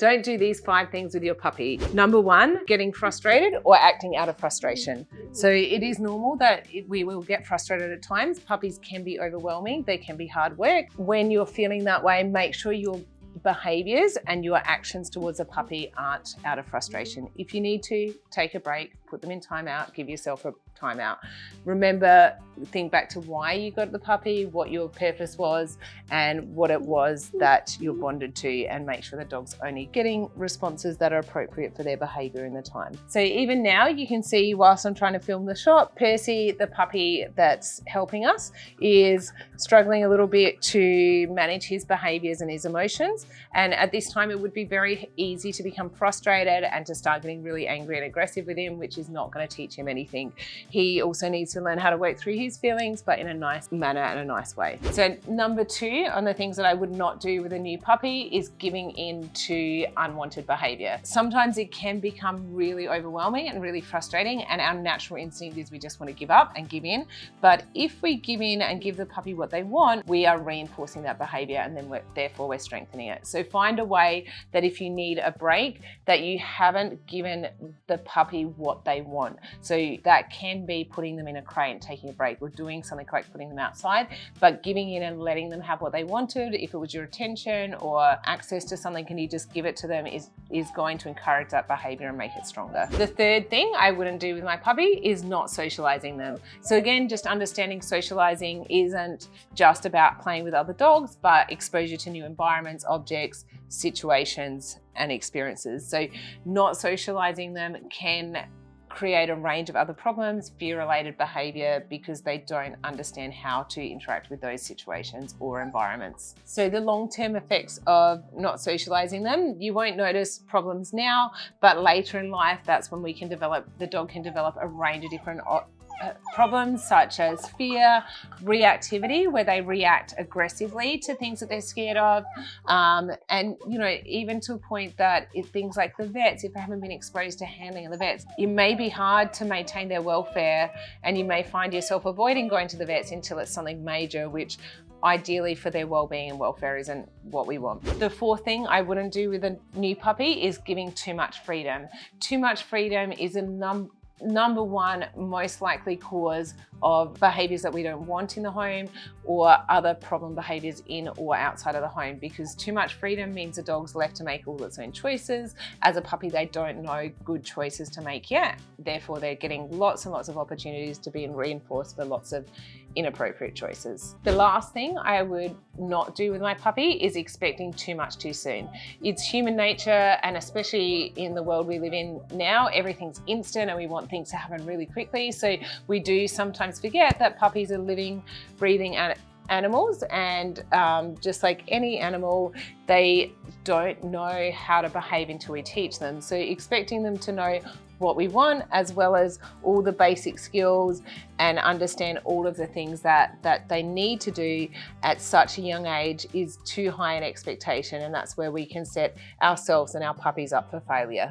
Don't do these 5 things with your puppy. Number 1, getting frustrated or acting out of frustration. So it is normal that we will get frustrated at times. Puppies can be overwhelming. They can be hard work. When you're feeling that way, make sure your behaviors and your actions towards a puppy aren't out of frustration. If you need to, take a break, put them in timeout, give yourself a timeout. Remember, think back to why you got the puppy, what your purpose was, and what it was that you're bonded to, and make sure the dog's only getting responses that are appropriate for their behavior in the time. So even now you can see, whilst I'm trying to film the shot, Percy, the puppy that's helping us, is struggling a little bit to manage his behaviors and his emotions. And at this time, it would be very easy to become frustrated and to start getting really angry and aggressive with him, which is not going to teach him anything. He also needs to learn how to work through his feelings, but in a nice manner and a nice way. So number 2 on the things that I would not do with a new puppy is giving in to unwanted behavior. Sometimes it can become really overwhelming and really frustrating, and our natural instinct is we just want to give up and give in. But if we give in and give the puppy what they want, we are reinforcing that behavior, and then therefore we're strengthening it. So find a way that if you need a break, that you haven't given the puppy what they want. So that can be putting them in a crate and taking a break, or doing something like putting them outside, but giving in and letting them have what they wanted. If it was your attention or access to something, can you just give it to them, is going to encourage that behavior and make it stronger. The 3rd thing I wouldn't do with my puppy is not socializing them. So again, just understanding socializing isn't just about playing with other dogs, but exposure to new environments, objects, situations, and experiences. So not socializing them can create a range of other problems, fear-related behavior, because they don't understand how to interact with those situations or environments. So the long-term effects of not socializing them, you won't notice problems now, but later in life, that's when the dog can develop a range of different problems, such as fear, reactivity, where they react aggressively to things that they're scared of, and even to a point that things like the vets, if they haven't been exposed to handling of the vets, it may be hard to maintain their welfare, and you may find yourself avoiding going to the vets until it's something major, which ideally for their well-being and welfare isn't what we want. The 4th thing I wouldn't do with a new puppy is giving too much freedom. Too much freedom is a number 1 most likely cause of behaviors that we don't want in the home, or other problem behaviors in or outside of the home, because too much freedom means the dog's left to make all its own choices. As a puppy, they don't know good choices to make yet. Therefore, they're getting lots and lots of opportunities to be reinforced for lots of inappropriate choices. The last thing I would not do with my puppy is expecting too much too soon. It's human nature, and especially in the world we live in now, everything's instant and we want things to happen really quickly. So we do sometimes forget that puppies are living, breathing animals, and just like any animal, they don't know how to behave until we teach them. So expecting them to know what we want, as well as all the basic skills, and understand all of the things that they need to do at such a young age, is too high an expectation, and that's where we can set ourselves and our puppies up for failure.